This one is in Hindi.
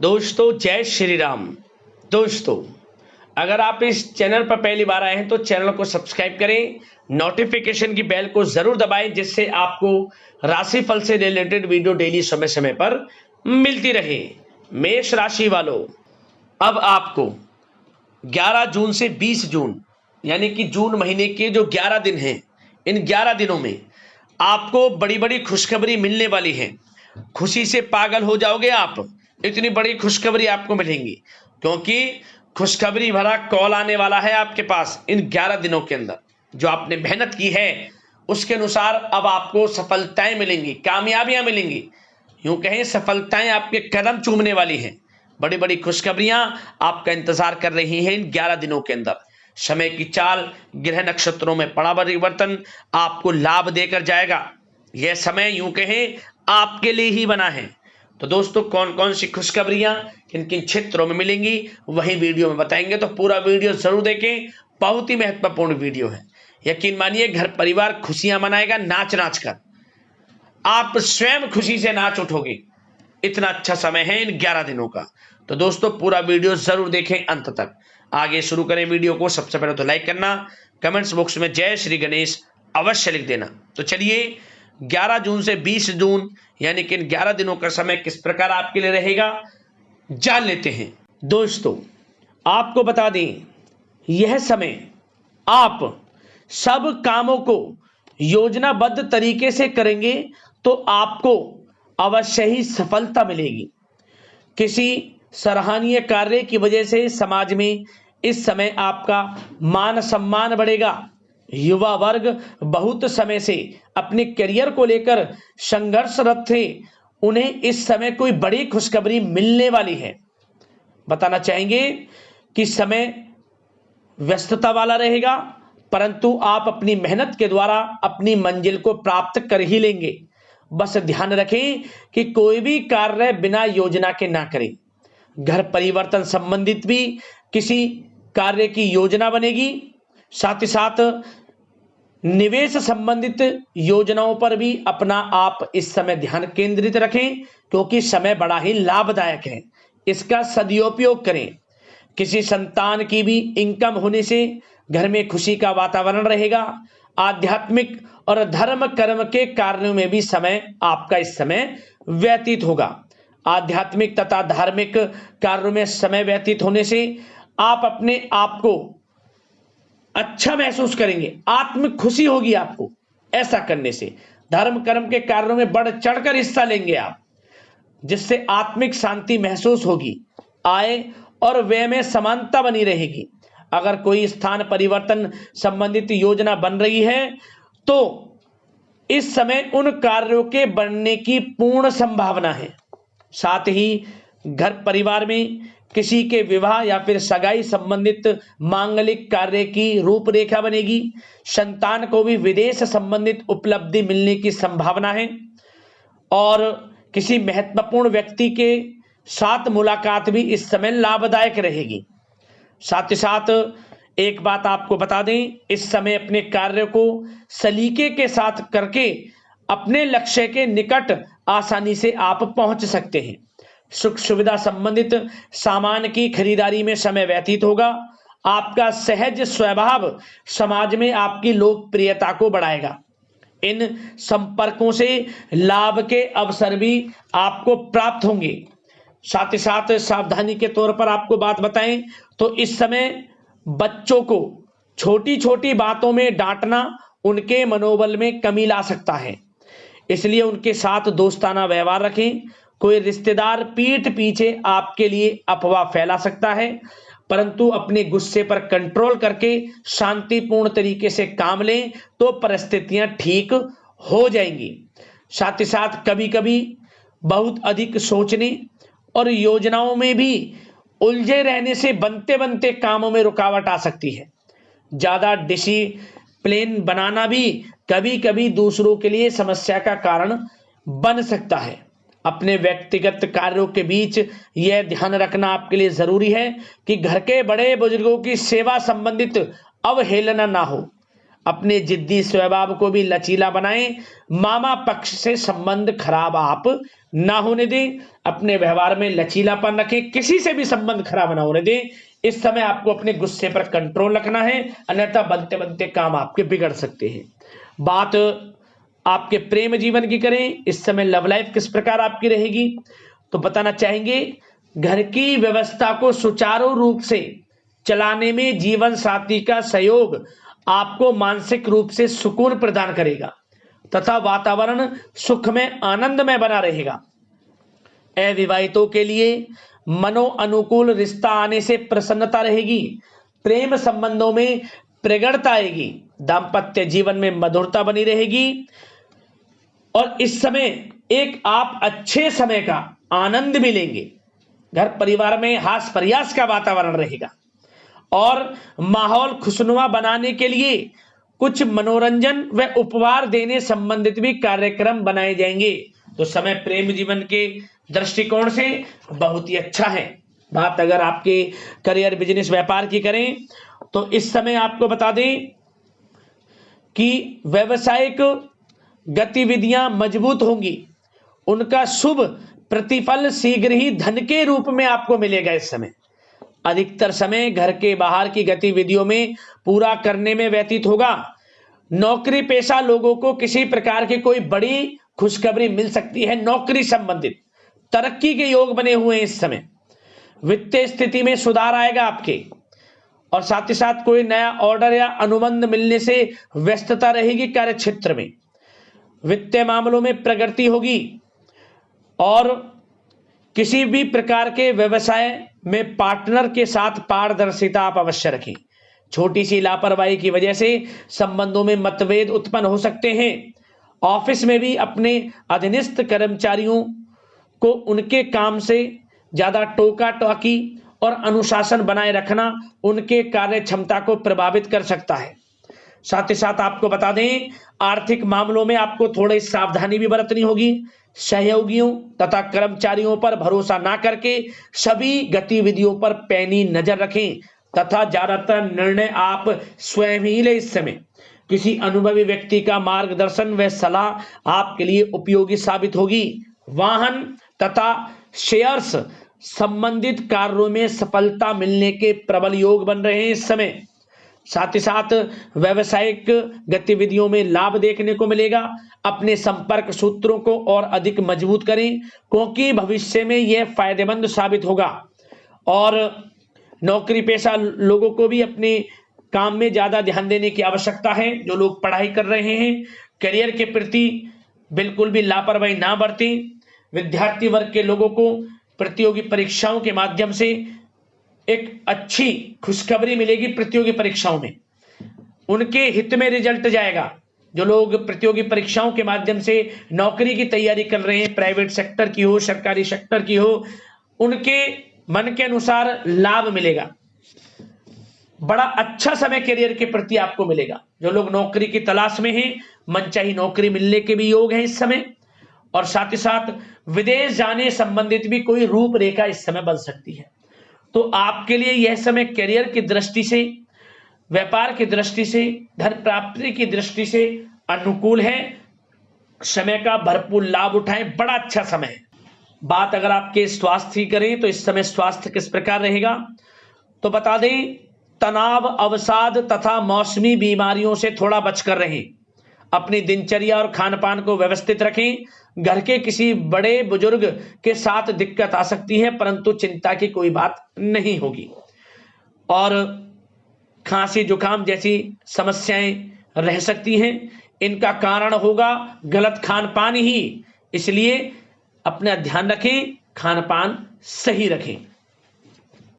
दोस्तों जय श्री राम। दोस्तों अगर आप इस चैनल पर पहली बार आए हैं तो चैनल को सब्सक्राइब करें, नोटिफिकेशन की बेल को जरूर दबाएं जिससे आपको राशिफल से रिलेटेड वीडियो डेली समय समय पर मिलती रहे। मेष राशि वालों, अब आपको 11 जून से 20 जून यानी कि जून महीने के जो 11 दिन हैं, इन 11 दिनों में आपको बड़ी बड़ी खुशखबरी मिलने वाली है। खुशी से पागल हो जाओगे आप, इतनी बड़ी खुशखबरी आपको मिलेंगी क्योंकि खुशखबरी भरा कॉल आने वाला है आपके पास इन 11 दिनों के अंदर। जो आपने मेहनत की है उसके अनुसार अब आपको सफलताएं मिलेंगी, कामयाबियां मिलेंगी, यूं कहें सफलताएं आपके कदम चूमने वाली हैं। बड़ी बड़ी खुशखबरियां आपका इंतजार कर रही हैं इन 11 दिनों के अंदर। समय की चाल, ग्रह नक्षत्रों में पड़ा परिवर्तन आपको लाभ देकर जाएगा। यह समय यूं कहें आपके लिए ही बना है। तो दोस्तों कौन कौन सी खुशखबरियां किन किन क्षेत्रों में मिलेंगी वही वीडियो में बताएंगे, तो पूरा वीडियो जरूर देखें। बहुत ही महत्वपूर्ण वीडियो है। यकीन मानिए घर परिवार खुशियां मनाएगा नाच नाच कर, आप स्वयं खुशी से नाच उठोगे। इतना अच्छा समय है इन 11 दिनों का। तो दोस्तों पूरा वीडियो जरूर देखें अंत तक। आगे शुरू करें वीडियो को। सबसे पहले तो लाइक करना, कमेंट्स बॉक्स में जय श्री गणेश अवश्य लिख देना। तो चलिए 11 जून से 20 जून यानी कि इन 11 दिनों का समय किस प्रकार आपके लिए रहेगा जान लेते हैं। दोस्तों आपको बता दें, यह समय आप सब कामों को योजनाबद्ध तरीके से करेंगे तो आपको अवश्य ही सफलता मिलेगी। किसी सराहनीय कार्य की वजह से समाज में इस समय आपका मान सम्मान बढ़ेगा। युवा वर्ग बहुत समय से अपने करियर को लेकर संघर्षरत थे, उन्हें इस समय कोई बड़ी खुशखबरी मिलने वाली है। बताना चाहेंगे कि समय व्यस्तता वाला रहेगा, परंतु आप अपनी मेहनत के द्वारा अपनी मंजिल को प्राप्त कर ही लेंगे। बस ध्यान रखें कि कोई भी कार्य बिना योजना के ना करें। घर परिवर्तन संबंधित भी किसी कार्य की योजना बनेगी। साथ ही साथ निवेश संबंधित योजनाओं पर भी अपना आप इस समय ध्यान केंद्रित रखें क्योंकि समय बड़ा ही लाभदायक है, इसका सदुपयोग करें। किसी संतान की भी इनकम होने से घर में खुशी का वातावरण रहेगा। आध्यात्मिक और धर्म कर्म के कार्यों में भी समय आपका इस समय व्यतीत होगा। आध्यात्मिक तथा धार्मिक कार्यों में समय व्यतीत होने से आप अपने आप को अच्छा महसूस करेंगे, आत्म खुशी होगी आपको ऐसा करने से। धर्म कर्म के कार्यों में बढ़ चढ़कर हिस्सा लेंगे आप, जिससे आत्मिक शांति महसूस होगी। आय और व्यय में समानता बनी रहेगी। अगर कोई स्थान परिवर्तन संबंधित योजना बन रही है तो इस समय उन कार्यों के बनने की पूर्ण संभावना है। साथ ही घर परिवार में किसी के विवाह या फिर सगाई संबंधित मांगलिक कार्य की रूपरेखा बनेगी। संतान को भी विदेश संबंधित उपलब्धि मिलने की संभावना है और किसी महत्वपूर्ण व्यक्ति के साथ मुलाकात भी इस समय लाभदायक रहेगी। साथ ही साथ एक बात आपको बता दें, इस समय अपने कार्य को सलीके के साथ करके अपने लक्ष्य के निकट आसानी से आप पहुंच सकते हैं। सुख सुविधा संबंधित सामान की खरीदारी में समय व्यतीत होगा। आपका सहज स्वभाव समाज में आपकी लोकप्रियता को बढ़ाएगा। इन संपर्कों से लाभ के अवसर भी आपको प्राप्त होंगे। साथ ही साथ सावधानी के तौर पर आपको बात बताएं तो इस समय बच्चों को छोटी छोटी बातों में डांटना उनके मनोबल में कमी ला सकता है, इसलिए उनके साथ दोस्ताना व्यवहार रखें। कोई रिश्तेदार पीठ पीछे आपके लिए अफवाह फैला सकता है, परंतु अपने गुस्से पर कंट्रोल करके शांतिपूर्ण तरीके से काम लें तो परिस्थितियां ठीक हो जाएंगी। साथ ही साथ कभी कभी बहुत अधिक सोचने और योजनाओं में भी उलझे रहने से बनते बनते कामों में रुकावट आ सकती है। ज्यादा डिसिप्लिन बनाना भी कभी कभी दूसरों के लिए समस्या का कारण बन सकता है। अपने व्यक्तिगत कार्यों के बीच यह ध्यान रखना आपके लिए जरूरी है कि घर के बड़े बुजुर्गों की सेवा संबंधित अवहेलना ना हो। अपने जिद्दी स्वभाव को भी लचीला बनाएं। मामा पक्ष से संबंध खराब आप ना होने दें। अपने व्यवहार में लचीलापन रखें, किसी से भी संबंध खराब ना होने दें। इस समय आपको अपने गुस्से पर कंट्रोल रखना है, अन्यथा बनते बनते काम आपके बिगड़ सकते हैं। बात आपके प्रेम जीवन की करें, इस समय लव लाइफ किस प्रकार आपकी रहेगी, तो बताना चाहेंगे घर की व्यवस्था को सुचारू रूप से चलाने में जीवन साथी का सहयोग आपको मानसिक रूप से सुकून प्रदान करेगा तथा वातावरण सुख में आनंद में बना रहेगा। अविवाहितों के लिए मनो अनुकूल रिश्ता आने से प्रसन्नता रहेगी, प्रेम संबंधों में प्रगाढ़ता आएगी, दाम्पत्य जीवन में मधुरता बनी रहेगी और इस समय एक आप अच्छे समय का आनंद भी लेंगे। घर परिवार में हास प्रयास का वातावरण रहेगा और माहौल खुशनुमा बनाने के लिए कुछ मनोरंजन व उपहार देने संबंधित भी कार्यक्रम बनाए जाएंगे। तो समय प्रेम जीवन के दृष्टिकोण से बहुत ही अच्छा है। बात अगर आपके करियर बिजनेस व्यापार की करें तो इस समय आपको बता दें कि व्यवसायिक गतिविधियां मजबूत होंगी, उनका शुभ प्रतिफल शीघ्र ही धन के रूप में आपको मिलेगा। इस समय अधिकतर समय घर के बाहर की गतिविधियों में पूरा करने में व्यतीत होगा। नौकरी पेशा लोगों को किसी प्रकार की कोई बड़ी खुशखबरी मिल सकती है, नौकरी संबंधित तरक्की के योग बने हुए हैं। इस समय वित्तीय स्थिति में सुधार आएगा आपके और साथ ही साथ कोई नया ऑर्डर या अनुबंध मिलने से व्यस्तता रहेगी। कार्य क्षेत्र में वित्तीय मामलों में प्रगति होगी और किसी भी प्रकार के व्यवसाय में पार्टनर के साथ पारदर्शिता आप अवश्य रखें। छोटी सी लापरवाही की वजह से संबंधों में मतभेद उत्पन्न हो सकते हैं। ऑफिस में भी अपने अधीनस्थ कर्मचारियों को उनके काम से ज्यादा टोका टाकी और अनुशासन बनाए रखना उनके कार्य क्षमता को प्रभावित कर सकता है। साथ ही साथ आपको बता दें आर्थिक मामलों में आपको थोड़ी सावधानी भी बरतनी होगी। सहयोगियों तथा कर्मचारियों पर भरोसा ना करके सभी गतिविधियों पर पैनी नजर रखें तथा ज्यादातर निर्णय आप स्वयं ही लें। इस समय किसी अनुभवी व्यक्ति का मार्गदर्शन व सलाह आपके लिए उपयोगी साबित होगी। वाहन तथा शेयर्स संबंधित कार्यों में सफलता मिलने के प्रबल योग बन रहे हैं इस समय। साथ ही साथ व्यावसायिक गतिविधियों में लाभ देखने को मिलेगा। अपने संपर्क सूत्रों को और अधिक मजबूत करें क्योंकि भविष्य में यह फायदेमंद साबित होगा। और नौकरी पेशा लोगों को भी अपने काम में ज्यादा ध्यान देने की आवश्यकता है। जो लोग पढ़ाई कर रहे हैं करियर के प्रति बिल्कुल भी लापरवाही ना बरतें। विद्यार्थी वर्ग के लोगों को प्रतियोगी परीक्षाओं के माध्यम से एक अच्छी खुशखबरी मिलेगी। प्रतियोगी परीक्षाओं में उनके हित में रिजल्ट जाएगा। जो लोग प्रतियोगी परीक्षाओं के माध्यम से नौकरी की तैयारी कर रहे हैं, प्राइवेट सेक्टर की हो सरकारी सेक्टर की हो, उनके मन के अनुसार लाभ मिलेगा। बड़ा अच्छा समय करियर के प्रति आपको मिलेगा। जो लोग नौकरी की तलाश में हैं मनचाही नौकरी मिलने के भी योग हैं इस समय। और साथ ही साथ विदेश जाने संबंधित भी कोई रूपरेखा इस समय बन सकती है। तो आपके लिए यह समय करियर की दृष्टि से, व्यापार की दृष्टि से, धन प्राप्ति की दृष्टि से अनुकूल है। समय का भरपूर लाभ उठाएं, बड़ा अच्छा समय है। बात अगर आपके स्वास्थ्य की करें तो इस समय स्वास्थ्य किस प्रकार रहेगा, तो बता दें तनाव, अवसाद तथा मौसमी बीमारियों से थोड़ा बचकर रहें। अपनी दिनचर्या और खान पान को व्यवस्थित रखें। घर के किसी बड़े बुजुर्ग के साथ दिक्कत आ सकती है परंतु चिंता की कोई बात नहीं होगी। और खांसी जुकाम जैसी समस्याएं रह सकती हैं, इनका कारण होगा गलत खान पान ही। इसलिए अपना ध्यान रखें, खान पान सही रखें।